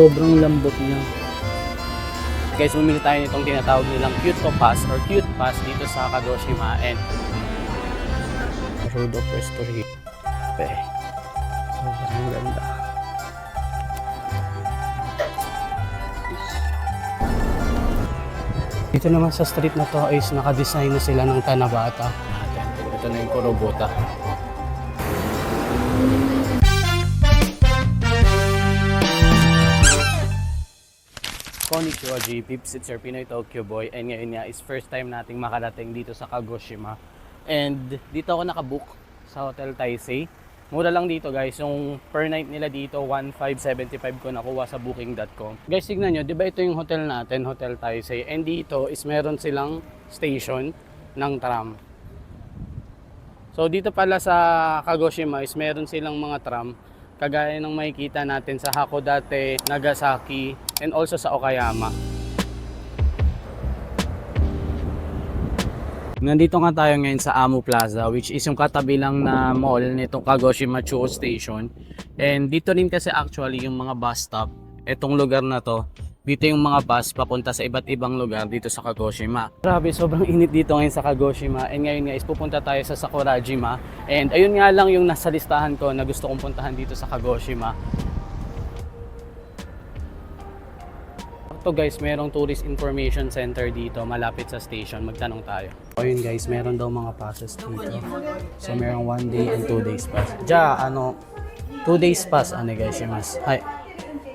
Sobrang lambot niya. Guys, bumili tayo nitong tinatawag nilang Cute Pass or Cute Pass dito sa Kagoshima and Road of Restoration. Sobrang ganda. Dito naman sa street na to is naka-design na sila ng Tanabata. Ito na yung Kurobota. Konnichiwa J-Pips, it's your Pinoy Tokyo Boy and ngayon nga is first time nating makarating dito sa Kagoshima and dito ako nakabook sa Hotel Taisei. Mura lang dito guys, yung per night nila dito 1,575 ko nakuha sa booking.com. Guys, tignan nyo, di ba ito yung hotel natin, Hotel Taisei, and dito is meron silang station ng tram. So dito pala sa Kagoshima is meron silang mga tram kagaya ng makikita natin sa Hakodate, Nagasaki, and also sa Okayama. Nandito nga tayo ngayon sa Amo Plaza, which is yung katabi lang na mall nitong Kagoshima Chuo Station. And dito rin kasi actually yung mga bus stop, itong lugar na to. Dito yung mga bus papunta sa iba't ibang lugar dito sa Kagoshima. Grabe, sobrang init dito ngayon sa Kagoshima. And ngayon guys, pupunta tayo sa Sakurajima. And ayun nga lang yung nasa listahan ko na gusto kong puntahan dito sa Kagoshima. Ito guys, merong tourist information center dito malapit sa station. Magtanong tayo. Ayun guys, meron daw mga passes dito. So merong 1 day and 2 days pass. 2 days pass ano guys, mas. Hi.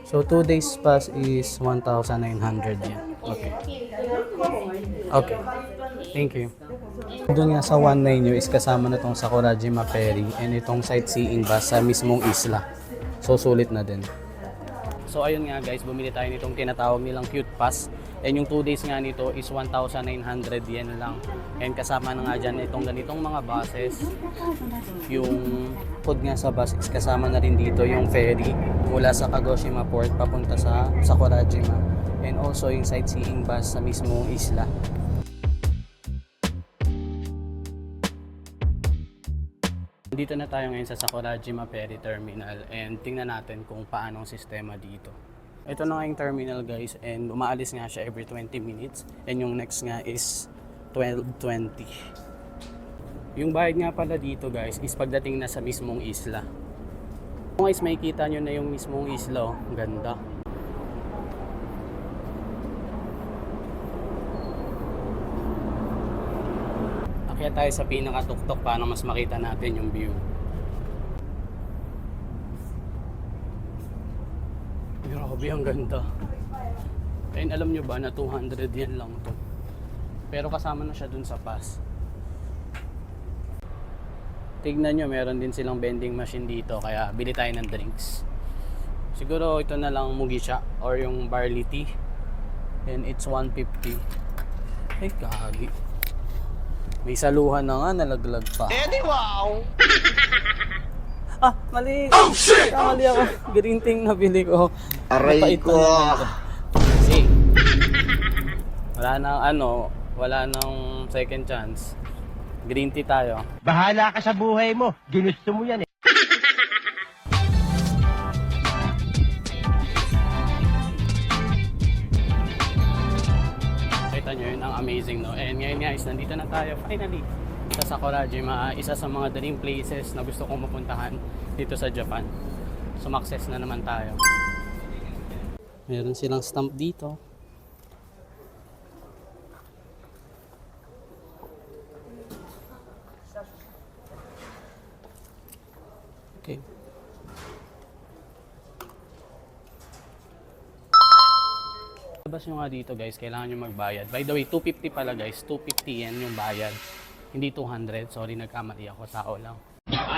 So 2 days pass is 1,900 yen. Okay. Okay. Thank you. Doon nga sa 1 nyo is kasama na tong Sakurajima Ferry and itong sightseeing bus sa mismong isla. So sulit na din. So ayun nga guys, bumili tayo nitong tinatawag nilang Cute Pass. And yung 2 days nga nito is 1,900 yen lang. And kasama na nga dyan itong ganitong mga buses. Yung food nga sa bus is kasama na rin dito yung ferry mula sa Kagoshima Port papunta sa Sakurajima. And also yung sightseeing bus sa mismong isla. Dito na tayo ngayon sa Sakurajima Ferry Terminal and tingnan natin kung paano ang sistema dito. Ito na nga yung terminal guys and umaalis nga siya every 20 minutes and yung next nga is 12:20. Yung bayad nga pala dito guys is pagdating na sa mismong isla. Kung guys makikita nyo na yung mismong isla, ang ganda. Kaya tayo sa pinakatuktok para mas makita natin yung view. Grabe, ang ganda. And alam nyo ba na 200 yen lang to. Pero kasama na siya dun sa pass. Tignan nyo, meron din silang vending machine dito. Kaya bili tayo ng drinks. Siguro ito na lang mugisha or yung barley tea. And it's 150. Ay kagi. May saluhan na nga, nalaglag pa. Eddie, wow! Ah, mali! Oh, shit! Mali ako. Green tea na bili ko. Aray ko! Kasi, wala nang second chance. Green tea tayo. Bahala ka sa buhay mo. Ginusto mo yan eh. Kita nyo yun, ang amazing no. And ngayon guys, nandito na tayo finally sa Sakurajima, isa sa mga dream places na gusto kong mapuntahan dito sa Japan. Sumakses na naman tayo. Meron silang stamp dito. Okay. Labas nyo nga dito guys, kailangan nyo magbayad. By the way, 250 pala guys, 250 yen yung bayad. Hindi 200, sorry nagkamali ako, tao lang.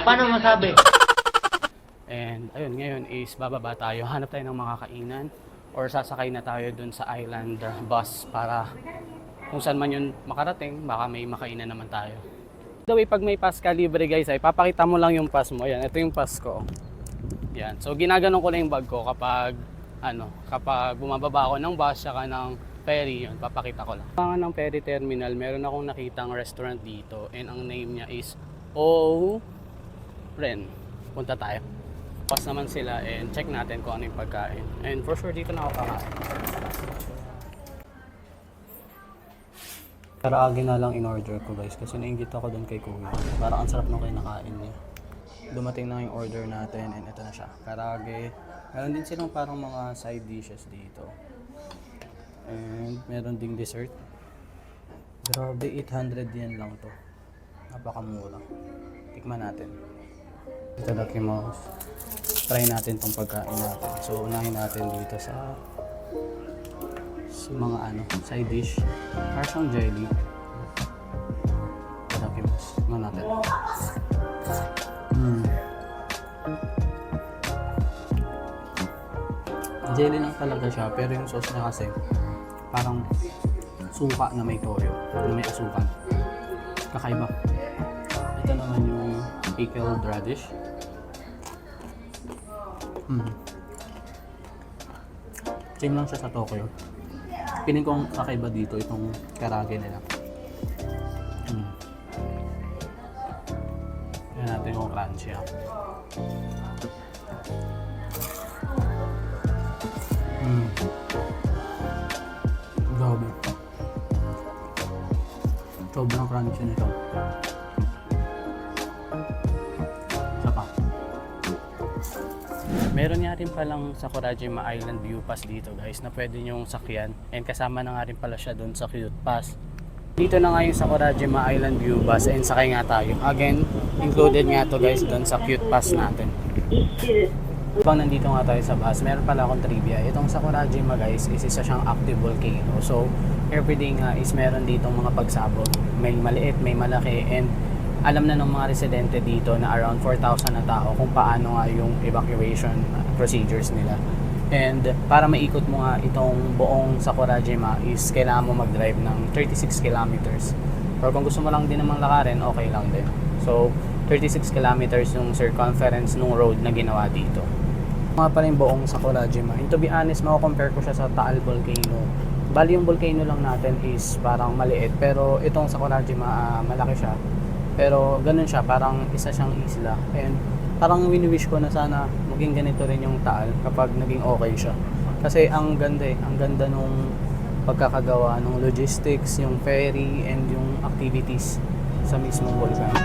Paano masabi? And ayun, ngayon is bababa tayo, hanap tayo ng makakainan or sasakay na tayo dun sa island bus para kung saan man yun makarating, baka may makainan naman tayo. By the way, pag may pass ka libre guys, ay papakita mo lang yung pass mo. Ayan, ito yung pass ko. Yan. So ginaganon ko lang yung bag ko kapag bumababa ako ng bus saka ng ferry, yun, papakita ko lang. Pangan ng ferry terminal, meron akong nakitang restaurant dito and ang name niya is O Ren. Punta tayo. Pas naman sila and check natin kung ano yung pagkain. And for sure dito na ako kakain. Karaage na lang in order ko guys kasi nainggit ako doon kay Kuya. Parang ang sarap nung kinakain niya. Dumating na yung order natin and ito na siya. Karaage. Meron din silang parang mga side dishes dito. And meron ding dessert. Grabe, 800 yen lang to. Napakamura. Tikman natin. Itadakimasu. Try natin tong pagkain natin. So, unahin natin dito sa mga side dish. Parang siyang jelly. Itadakimasu. Tikman natin. Jelly lang talaga siya, pero yung sauce niya kasi parang suka na may toyo, na may asukan. Kakaiba. Ito naman yung pickled radish. Same lang siya sa Tokyo. Piling kong kakaiba dito itong karage nila. Yan natin yung crunchy. Grabe. Sobrang crunchy nito. Isa pa. Meron nga rin palang Sakurajima Island View Pass dito guys na pwede nyong sakyan. And kasama na nga rin pala siya dun sa Cute Pass. Dito na nga yung Sakurajima Island View Bus and sakay nga tayo. Again, included nga to guys dun sa Cute Pass natin. Habang nandito nga tayo sa bus, meron pala akong trivia. Itong Sakurajima guys is isa siyang active volcano. So, everyday nga is meron ditong mga pagsabog. May maliit, may malaki, and alam na ng mga residente dito na around 4,000 na tao kung paano nga yung evacuation procedures nila. And para maikot mo nga itong buong Sakurajima is kailangan mo mag-drive ng 36 kilometers. Pero kung gusto mo lang din namang lakarin, okay lang din. So, 36 kilometers yung circumference ng road na ginawa dito. Mga pa rin buong Sakurajima. And to be honest, mako-compare ko siya sa Taal Volcano. Bali yung volcano lang natin is parang maliit, pero itong Sakurajima malaki siya. Pero ganun siya, parang isa siyang isla. And parang wini-wish ko na sana maging ganito rin yung Taal kapag naging okay siya. Kasi ang ganda ang ganda nung pagkakagawa ng logistics, yung ferry, and yung activities sa mismong volcano.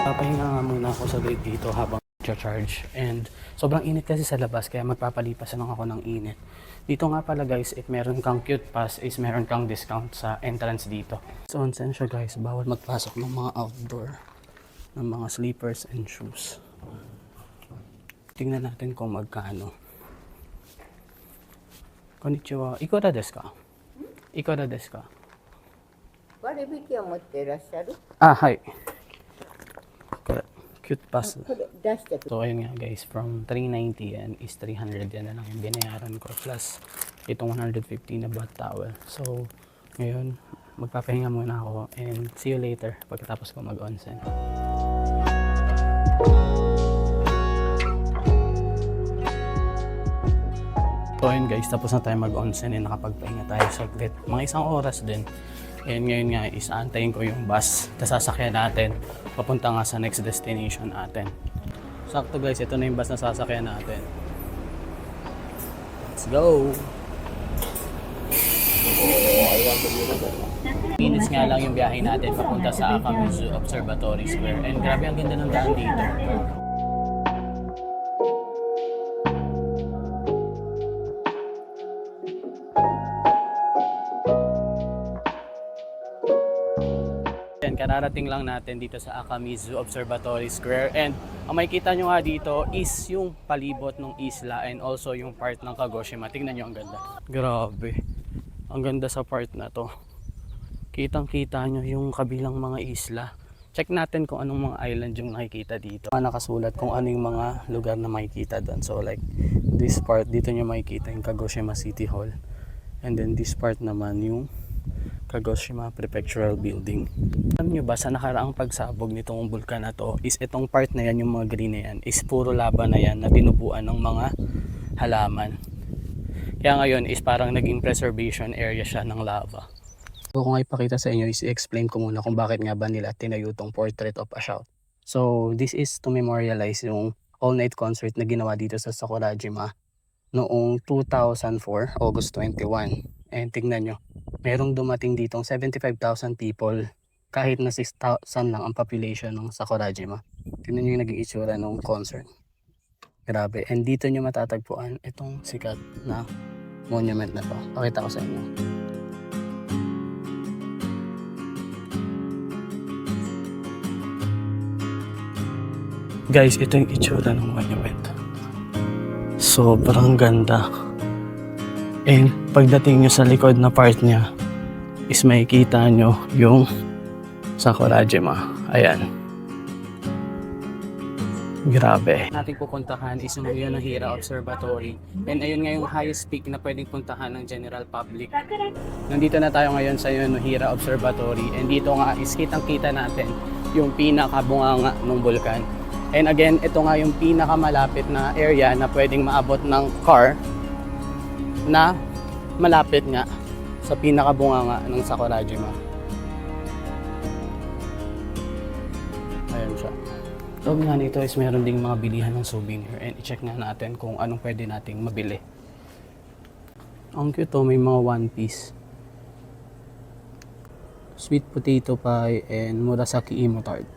Papahinga nga muna ako sa gate dito habang charge. And sobrang init kasi sa labas kaya magpapalipas lang ako ng init. Dito nga pala guys, if meron kang Cute Pass is meron kang discount sa entrance dito. So onsen siya guys, bawal magpasok ng mga outdoor ng mga slippers and shoes. Tingnan natin kung magkano. Konnichiwa, ikura desu ka? Ikura desu ka? 割引を持っていらっしゃる はい。これ Cute Pass. これ出してく So ayun nga guys, from 390 yen is 300 yen na lang yung binayaran ko plus itong 150 na bath towel. So ngayon, magpapahinga muna ako and see you later pagkatapos ko mag-onsen. So ayun guys, tapos na tayo mag-onsen and nakapagpahinga tayo saglit. Mga isang oras din. And ngayon nga is aantayin ko yung bus na sasakyan natin papunta nga sa next destination natin. Sakto guys, ito na yung bus na sasakyan natin. Let's go! Minutes nga lang yung biyahe natin papunta sa Akamizu Observatory Square. And grabe ang ganda ng daan dito. Kararating lang natin dito sa Akamizu Observatory Square and ang makikita nyo nga dito is yung palibot ng isla and also yung part ng Kagoshima. Tingnan nyo, ang ganda. Grabe. Ang ganda sa part na to. Kitang kita nyo yung kabilang mga isla. Check natin kung anong mga island yung nakikita dito. Nakasulat kung ano yung mga lugar na makikita doon. So like this part, dito nyo makikita yung Kagoshima City Hall. And then this part naman yung Kagoshima Prefectural Building. Alam nyo ba sa nakaraang pagsabog nitong bulkan na to is itong part na yan, yung mga green na yan, is puro lava na yan na binubuan ng mga halaman. Kaya ngayon is parang naging preservation area siya ng lava. So kung ipakita sa inyo is i-explain ko muna kung bakit nga ba nila tinayo tong Portrait of a Shout. So this is to memorialize yung all-night concert na ginawa dito sa Sakurajima noong 2004, August 21. And tingnan nyo, merong dumating ditong 75,000 people kahit na 6,000 lang ang population ng Sakurajima. Tingnan nyo yung naging itsura ng concert. Grabe. And dito nyo matatagpuan itong sikat na monument na to. Pakita ko sa inyo. Guys, ito yung itsura ng monument. Sobrang ganda. And pagdating nyo sa likod na part niya is makikita nyo yung Sakurajima. Ayan. Grabe. Nating pupuntahan is yung Yonohira Observatory. And ayun nga yung highest peak na pwedeng puntahan ng general public. Nandito na tayo ngayon sa Yonohira Observatory. And dito nga is kitang-kita natin yung pinakabunganga ng bulkan. And again, ito nga yung pinakamalapit na area na pwedeng maabot ng car na malapit nga sa pinakabunganga ng Sakurajima. Ayan siya. Loob nga nito is meron ding mga bilihan ng souvenir and i-check nga natin kung anong pwede nating mabili. Ang cute to, may mga one piece. Sweet potato pie and murasaki imo tart.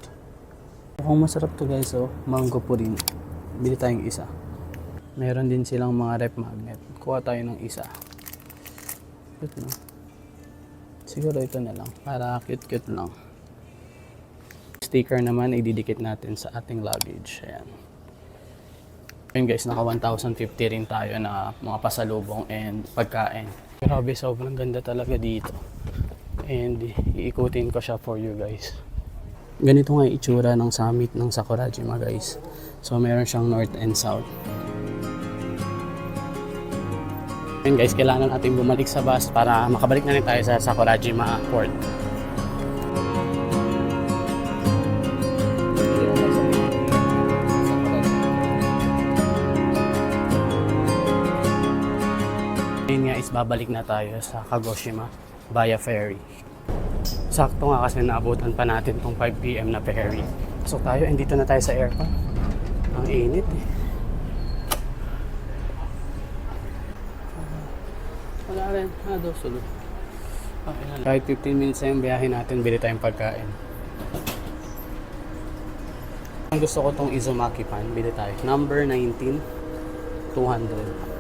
Mukhang masarap to guys, oh. Mango po rin. Bili tayong isa. Meron din silang mga rep magnet. Kuha tayo ng isa. Cute, no? Siguro ito na lang. Para cute-cute lang. Sticker naman ididikit natin sa ating luggage. Ayan. Ayun guys, naka 1,050 rin tayo na mga pasalubong and pagkain. Grabe, sobrang ganda talaga dito. And iikutin ko siya for you guys. Ganito nga yung itsura ng summit ng Sakurajima guys. So meron siyang north and south. Ayun guys, kailangan natin bumalik sa bus para makabalik na rin tayo sa Sakurajima Port. Ayun nga is babalik na tayo sa Kagoshima via ferry. Sakto nga kasi naabutan pa natin tong 5 PM na ferry. So tayo, dito na tayo sa aircon. Ang init eh. Wala rin. Daw sulod. Okay, kahit 15 minutes na yung biyahe natin, bili tayong pagkain. Ang gusto ko tong Izumaki pan, bili tayo. Number 19, 200.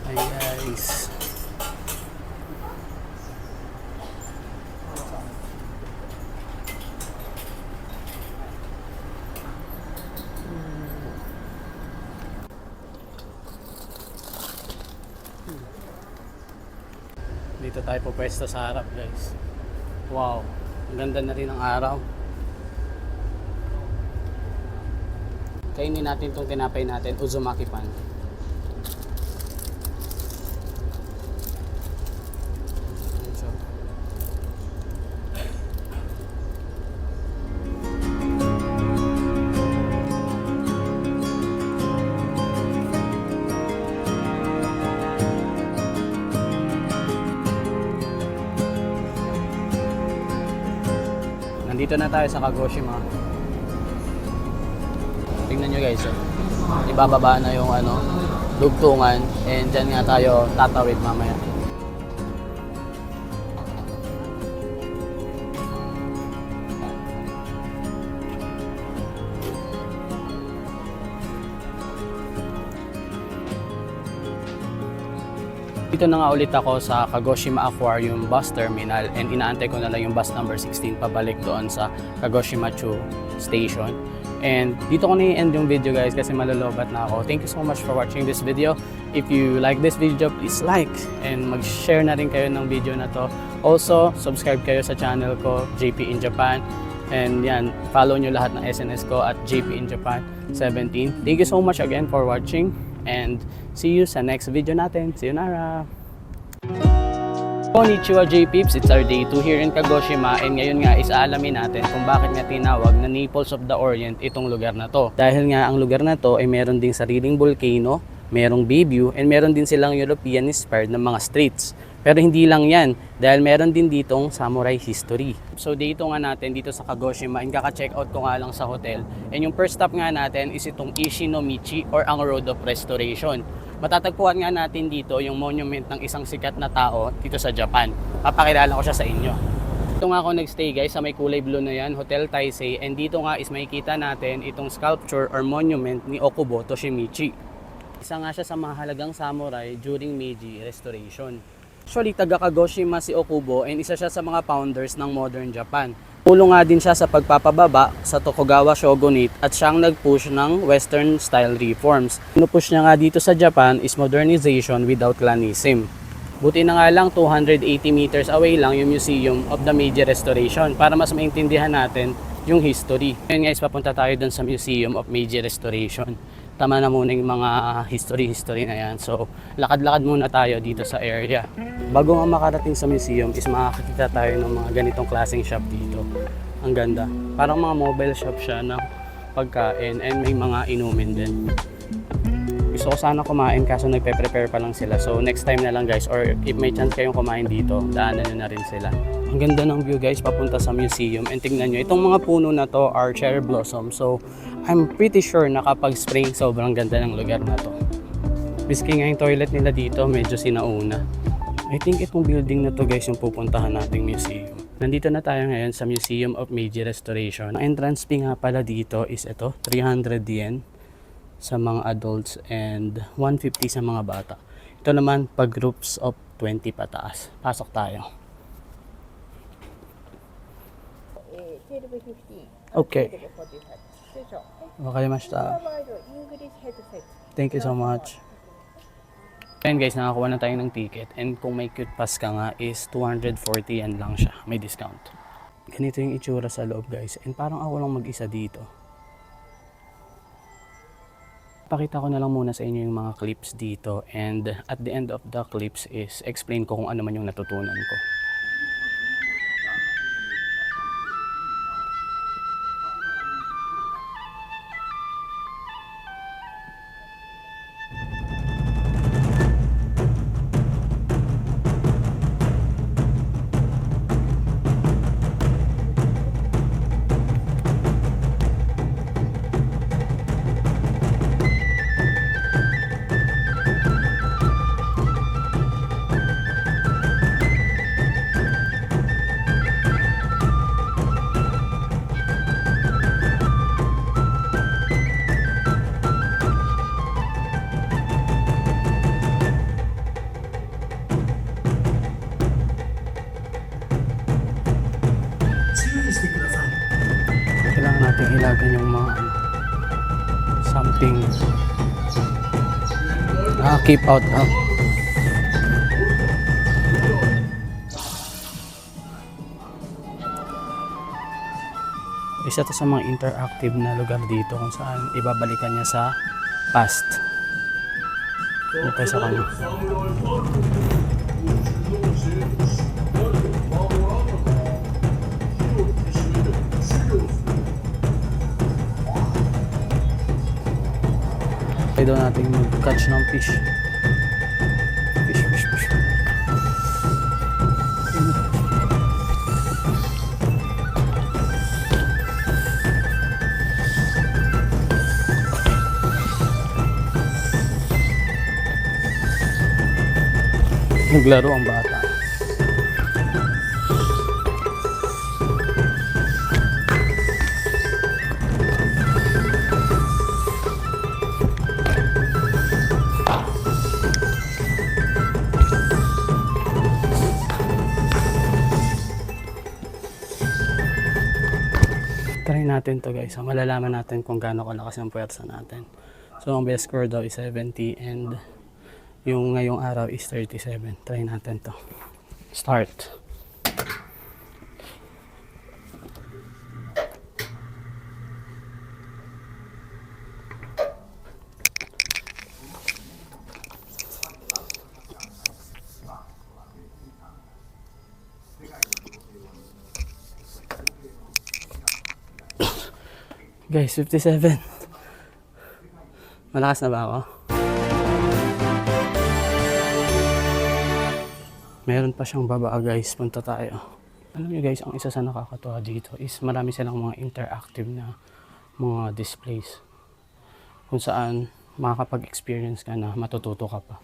Hi guys. Dito tayo pupwesto sa harap guys. Wow, ang ganda na rin ng araw. Kainin natin itong tinapay natin, Uzumaki pan. Nandito na tayo sa Kagoshima. Tingnan nyo guys, oh. Ibababa na yung dugtungan and dyan nga tayo tatawid mamaya. Dito na nga ulit ako sa Kagoshima Aquarium Bus Terminal and inaantay ko na lang yung bus number 16 pabalik doon sa Kagoshima-chu Station. And dito ko na-end yung video guys kasi malolobat na ako. Thank you so much for watching this video. If you like this video, please like and mag-share na rin kayo ng video na to. Also, subscribe kayo sa channel ko, JP in Japan. And yan, follow nyo lahat ng SNS ko at JP in Japan 17. Thank you so much again for watching and see you sa next video natin. See you Nara! Konnichiwa J-Peeps, it's our day 2 here in Kagoshima and ngayon nga is aalamin natin kung bakit nga tinawag na Naples of the Orient itong lugar na to. Dahil nga ang lugar na to ay meron ding sariling volcano, merong bay view, and meron din silang European inspired na mga streets. Pero hindi lang yan, dahil meron din ditong samurai history. So dito nga natin, dito sa Kagoshima, and kaka-check out ko nga lang sa hotel. And yung first stop nga natin is itong Ishinomichi or ang Road of Restoration. Matatagpuan nga natin dito yung monument ng isang sikat na tao dito sa Japan. Papakilala ko siya sa inyo. Dito nga ako nagstay guys sa may kulay blue na yan, Hotel Taisei. And dito nga is makikita natin itong sculpture or monument ni Okubo Toshimichi. Isa nga siya sa mahalagang samurai during Meiji Restoration. Actually, taga Kagoshima si Okubo and isa siya sa mga founders ng modern Japan. Tulong nga din siya sa pagpapababa sa Tokugawa Shogunate at siyang nag-push ng Western style reforms. Pinupush niya nga dito sa Japan is modernization without clanism. Buti na nga lang 280 meters away lang yung Museum of the Meiji Restoration para mas maintindihan natin yung history. Ngayon guys, papunta tayo dun sa Museum of Meiji Restoration. Tama na muna yung mga history na yan. So, lakad-lakad muna tayo dito sa area. Bago nga makarating sa museum is makakakita tayo ng mga ganitong klaseng shop dito. Ang ganda. Parang mga mobile shop siya ng pagkain and may mga inumin din. Gusto ko sana kumain kaso nagpe-prepare pa lang sila. So, next time na lang guys or if may chance kayong kumain dito, daanan nyo na rin sila. Ang ganda ng view guys papunta sa museum and tingnan nyo, itong mga puno na to are cherry blossom. So, I'm pretty sure na kapag spring, sobrang ganda ng lugar na to. Biski nga yung toilet nila dito, medyo sinauna. I think itong building na to guys yung pupuntahan nating museum. Nandito na tayo ngayon sa Museum of Meiji Restoration. Ang entrance fee nga pala dito is ito, 300 yen sa mga adults and 150 sa mga bata. Ito naman pag groups of 20 pataas. Pasok tayo. 12:15. Okay. 少々。わかりました。 English headset. Thank you so much. Ayan guys, nakakuha na tayo ng ticket and kung may cute pass ka nga is 240 yan lang siya, may discount. Ganito yung itsura sa loob guys and parang ako lang mag-isa dito. Pakita ko na lang muna sa inyo yung mga clips dito and at the end of the clips is explain ko kung ano man yung natutunan ko. Kailangan natin hilagan yung mga something. Keep out. Isa to sa mga interactive na lugar dito kung saan ibabalikan niya sa past. Ito sa kanya. Kaya daw natin mag-catch ng fish. Fish. Naglaro ang bata. Try natin to guys. Malalaman natin kung gaano kalakas ang puwersa natin. So ang best score daw is 70 and yung ngayong araw is 37. Try natin to. Start. Guys, 57. Malakas na ba ako? Meron pa siyang baba guys, punta tayo. Alam niyo guys, ang isa sa nakakatuwa dito is marami silang mga interactive na mga displays. Kung saan makakapag-experience ka na matututo ka pa.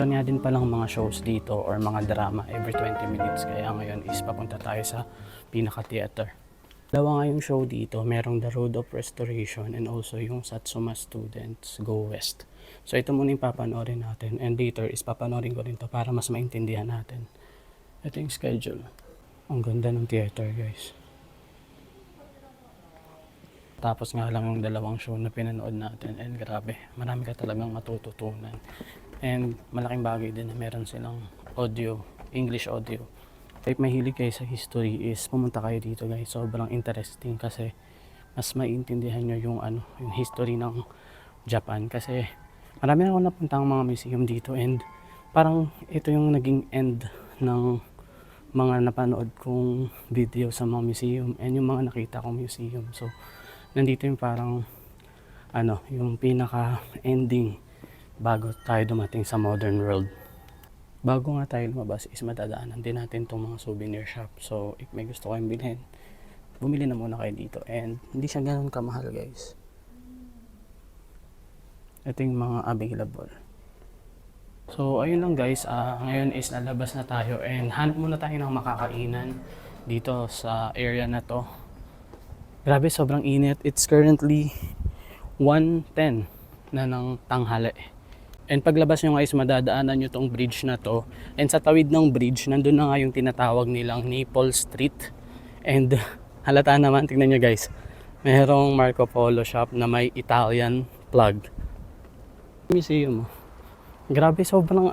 Meron nga din palang mga shows dito or mga drama every 20 minutes. Kaya ngayon is papunta tayo sa pinaka-theater. Dalawa nga yung show dito. Merong The Road of Restoration and also yung Satsuma Students Go West. So ito muna yung papanoorin natin. And later is papanoorin ko rin to para mas maintindihan natin. Ito yung schedule. Ang ganda ng theater guys. Tapos nga lang yung dalawang show na pinanood natin. And grabe, marami ka talagang matututunan. And malaking bagay din na meron silang audio, English audio. If mahilig kayo sa history is pumunta kayo dito guys. Sobrang interesting kasi mas maiintindihan nyo yung yung history ng Japan. Kasi marami na ako napuntang mga museum dito and parang ito yung naging end ng mga napanood kong video sa mga museum and yung mga nakita kong museum. So nandito yung parang yung pinaka-ending bago tayo dumating sa modern world. Bago nga tayo lumabas is madadaanan din natin itong mga souvenir shop. So if may gusto kayong bilhin, bumili na muna kayo dito. And hindi siya ganun kamahal guys. Ito yung mga available. So ayun lang guys, ngayon is nalabas na tayo and hanap muna tayo ng makakainan dito sa area na to. Grabe, sobrang init. It's currently 1:10 na ng tanghali. And paglabas nyo guys, madadaanan nyo tong bridge na to. And sa tawid ng bridge, nandun na nga yung tinatawag nilang Naples Street. And halata naman, tingnan nyo guys. Merong Marco Polo shop na may Italian plug. Museum. Grabe, sobrang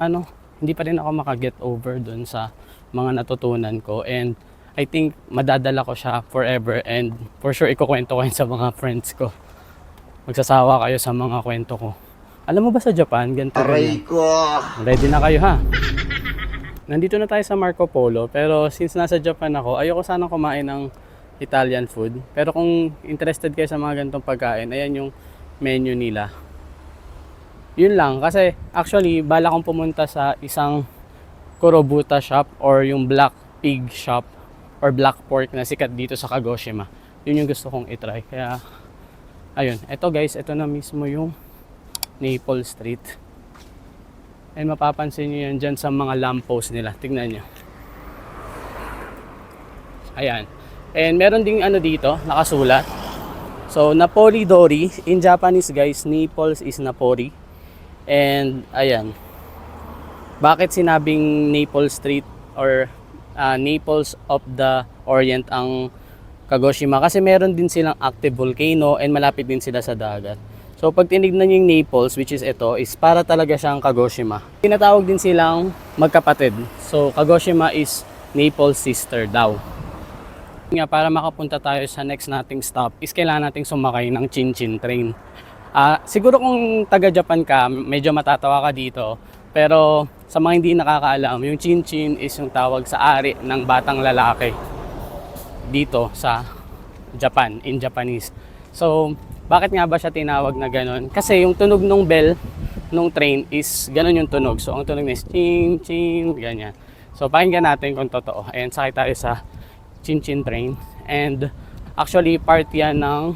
hindi pa rin ako makaget over dun sa mga natutunan ko. And I think madadala ko siya forever. And for sure, ikukwento ko yun sa mga friends ko. Magsasawa kayo sa mga kwento ko. Alam mo ba sa Japan, ganito rin. Ready na kayo ha? Nandito na tayo sa Marco Polo, pero since nasa Japan ako, ayoko sanang kumain ng Italian food. Pero kung interested kayo sa mga ganitong pagkain, ayan yung menu nila. Yun lang, kasi actually, bala kong pumunta sa isang Kurobuta shop or yung Black Pig shop or Black Pork na sikat dito sa Kagoshima. Yun yung gusto kong itry. Kaya, ayun. Ito guys, ito na mismo yung Naples Street. And mapapansin nyo yan dyan sa mga lamppost nila. Tignan nyo. Ayan. And meron ding dito, nakasulat. So, Napoli Dori. In Japanese guys, Naples is Napoli. And, ayan. Bakit sinabing Naples Street or Naples of the Orient ang Kagoshima? Kasi meron din silang active volcano and malapit din sila sa dagat. So pag tinignan nyo yung Naples, which is ito, is para talaga siyang Kagoshima. Tinatawag din silang magkapatid. So Kagoshima is Naples sister daw. Nga, para makapunta tayo sa next nating stop is kailangan nating sumakay ng Chinchin train. Siguro kung taga-Japan ka, medyo matatawa ka dito. Pero sa mga hindi nakakaalam, yung Chinchin is yung tawag sa ari ng batang lalaki dito sa Japan, in Japanese. So bakit nga ba siya tinawag na gano'n? Kasi yung tunog ng bell ng train is gano'n yung tunog. So ang tunog is ching, ching, ganyan. So pakinggan natin kung totoo. Ayan, sakay tayo sa Chinchin train. And actually part yan ng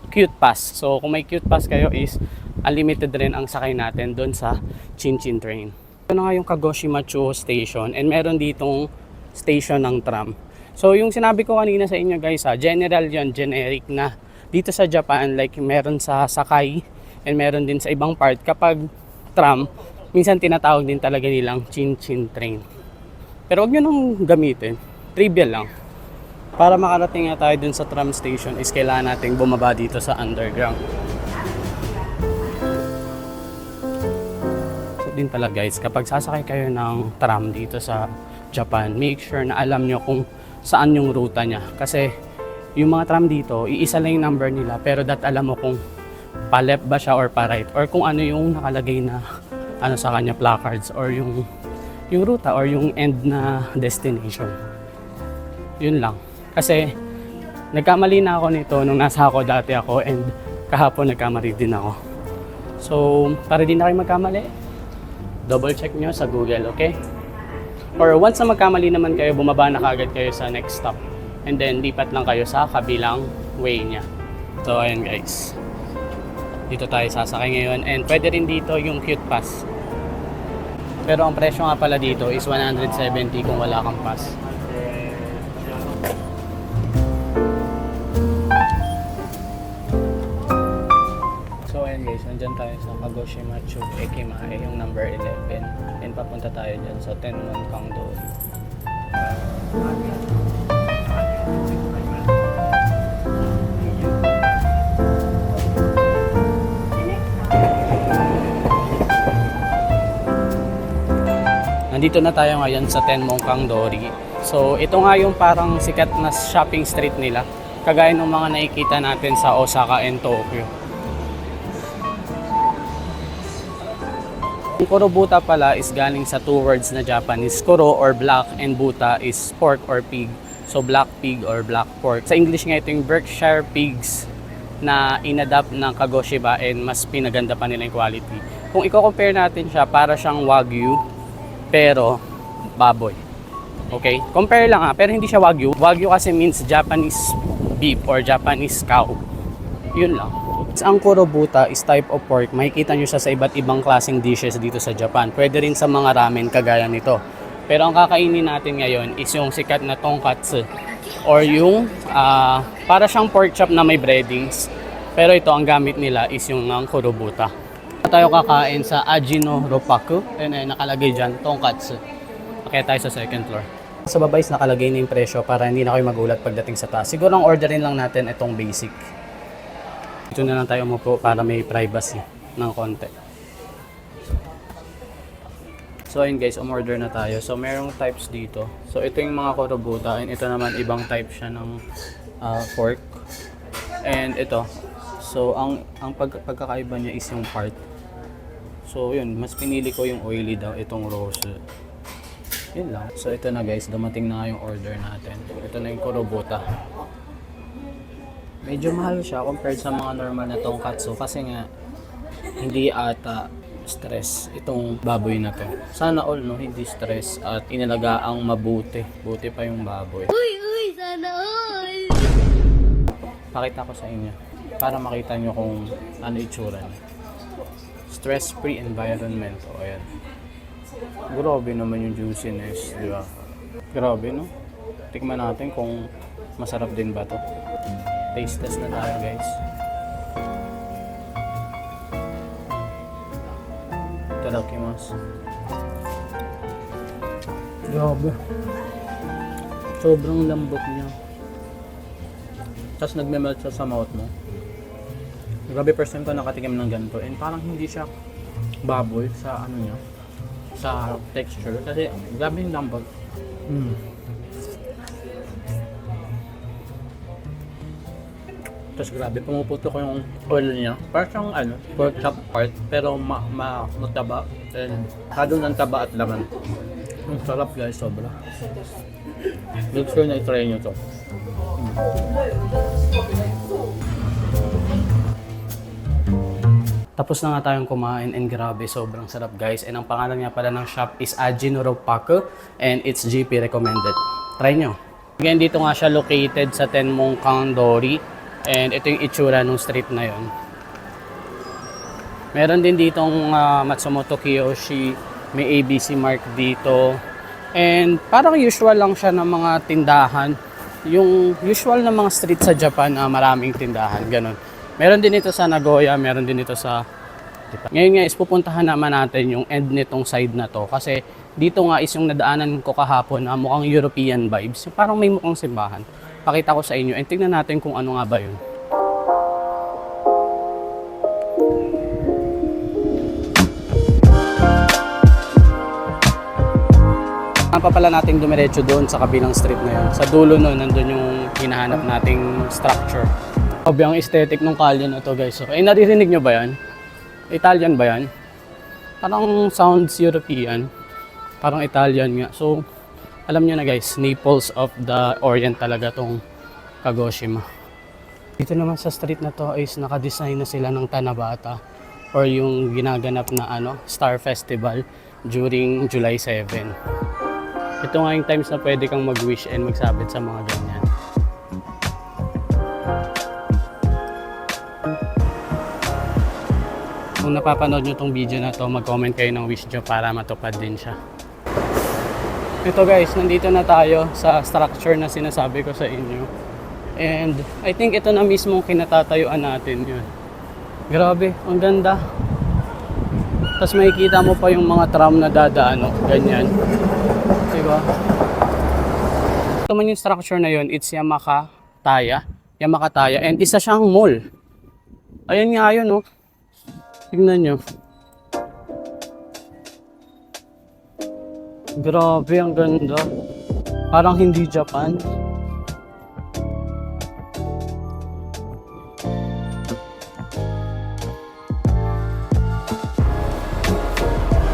Cute Pass. So kung may Cute Pass kayo is unlimited rin ang sakay natin doon sa Chinchin train. Ito na nga yung Kagoshima Chuo Station and meron ditong station ng tram. So yung sinabi ko kanina sa inyo guys, general yon, generic na. Dito sa Japan, like meron sa Sakay and meron din sa ibang part. Kapag tram, minsan tinatawag din talaga nilang Chinchin train. Pero huwag nyo nang gamitin. Trivial lang. Para makarating nga tayo dun sa tram station is kailangan nating bumaba dito sa underground. So din pala guys, kapag sasakay kayo ng tram dito sa Japan, make sure na alam nyo kung saan yung ruta niya. Kasi yung mga tram dito, iisa lang yung number nila, pero alam mo kung pa-left ba siya or pa-right, or kung ano yung nakalagay na ano sa kanya, placards, or yung ruta or yung end na destination. Yun lang. Kasi nagkamali na ako nito nung nasa ako dati ako, and kahapon nagkamali din ako. So, para din na kayo magkamali, double check nyo sa Google, okay? Or once na magkamali naman kayo, bumaba na kagad kayo sa next stop. And then, lipat lang kayo sa kabilang way niya. So, ayan guys. Dito tayo sasakay ngayon. And pwede rin dito yung Cute Pass. Pero ang presyo nga pala dito is 170 kung wala kang pass. So ayan guys, nandyan tayo sa Kagoshima-chu Ekimae, yung number 11. And papunta tayo dyan sa Tenmon Kangdori. Nandito na tayo ngayon sa Tenmon Kangdori. So ito nga yung parang sikat na shopping street nila, kagaya ng mga nakikita natin sa Osaka and Tokyo. Yung Kurobuta pala is galing sa two words na Japanese, kuro or black, and buta is pork or pig. So black pig or black pork. Sa English nga ito yung Berkshire pigs na inadapt ng Kagoshima, and mas pinaganda pa nila yung quality. Kung i-compare natin siya, para siyang Wagyu pero baboy. Okay? Compare lang pero hindi siya Wagyu. Wagyu kasi means Japanese beef or Japanese cow. Yun lang. Ang Kurobuta is type of pork. Makikita nyo siya sa iba't ibang klaseng dishes dito sa Japan. Pwede rin sa mga ramen kagaya nito. Pero ang kakainin natin ngayon is yung sikat na tonkatsu, or yung para siyang pork chop na may breadings. Pero ito, ang gamit nila is yung Kurobuta. Tayo kakain sa Ajino Roppaku. Ayun, nakalagay dyan, tonkatsu. Kaya tayo sa second floor. Sa baba is nakalagay na yung presyo para hindi na kayo magulat pagdating sa taas. Siguro ang orderin lang natin itong basic. Dito na lang tayo umupo para may privacy ng konti. So ayun guys, umorder na tayo. So merong types dito. So ito yung mga Kurobuta, and ito naman ibang type siya ng pork. And ito. So ang pagkakaiba niya is yung part. So yun, mas pinili ko yung oily daw, itong roast. Yun lang. So ito na guys, dumating na yung order natin. Ito na yung Kurobuta. Medyo mahal siya compared sa mga normal na tonkatsu kasi nga hindi ata stress itong baboy na to. Sana all no, hindi stress at inalagaang mabuti. Buti pa yung baboy. Uy, sana all! Pakita ko sa inyo para makita nyo kung ano itsura niya. Stress-free environment. O ayan. Grabe naman yung juiciness, di ba? Grabe no? Tikman natin kung masarap din ba to. Taste test na tayo guys. Itadakimasu. Grabe. Sobrang lambot niya. Tapos nagme-melt siya sa mouth mo. Grabe, first time ko nakatikim ng ganito. And parang hindi siya baboy sa ano niya, sa texture. Kasi grabe yung lambot. Tapos grabe, pumuputo ko yung oil niya. Parang ano, pork chop part, pero mataba. And hado ng taba at laman. Ang sarap guys, sobra. Make sure na i-try nyo to. Tapos na nga tayong kumain, and grabe, sobrang sarap guys. And ang pangalan nga pala ng shop is Ajino Roppaku, and it's GP recommended. Try nyo. Again, dito nga siya located sa Tenmon Kangdori. And ito yung itsura ng street na yon. Meron din ditong Matsumoto Kiyoshi, may ABC Mark dito. And parang usual lang siya ng mga tindahan. Yung usual na mga street sa Japan, maraming tindahan, ganun. Meron din ito sa Nagoya, meron din ito sa... Ngayon nga is pupuntahan naman natin yung end nitong side na to. Kasi dito nga is yung nadaanan ko kahapon, mukhang European vibes. Parang may mukhang simbahan. Pakita ko sa inyo and tingnan natin kung ano nga ba yun. Ang pa pala nating dumiretso doon sa kabilang street na yun. Sa dulo nun, nandun yung hinahanap nating structure. Grabe ang aesthetic ng kalye na to guys. So, naririnig nyo ba yan? Italian ba yan? Parang sounds European. Parang Italian nga. So, alam nyo na guys, Naples of the Orient talaga tong Kagoshima. Dito naman sa street na to is naka-design na sila ng Tanabata or yung ginaganap na Star Festival during July 7. Ito nga yung times na pwede kang mag-wish and magsabit sa mga ganyan. Kung napapanood nyo tong video na to, mag-comment kayo ng wish nyo para matupad din siya. Ito guys, nandito na tayo sa structure na sinasabi ko sa inyo. And I think ito na mismo kinatatayuan natin yun. Grabe, ang ganda. Tapos makikita mo pa yung mga tram na dadaan, ganyan. Diba? Ito man yung structure na yun, it's Yamakataya. And isa siyang mall. Ayan nga yun, no? Tignan nyo. Grabe, ang ganda. Parang hindi Japan.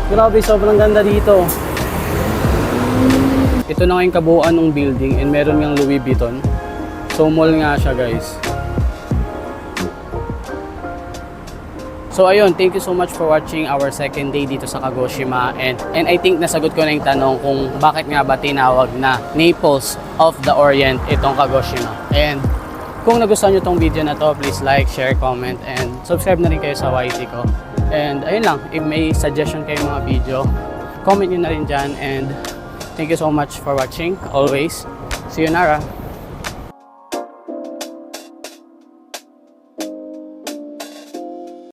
Grabe, sobrang ganda dito. Ito na nga yung kabuuan ng building and meron ngang Louis Vuitton. So mall nga siya guys. So ayun, thank you so much for watching our second day dito sa Kagoshima. And I think nasagot ko na yung tanong kung bakit nga ba tinawag na Naples of the Orient itong Kagoshima. And kung nagustuhan nyo tong video na to, please like, share, comment, and subscribe na rin kayo sa YT ko. And ayun lang, if may suggestion kayo mga video, comment nyo na rin dyan. And thank you so much for watching, always. See you Nara!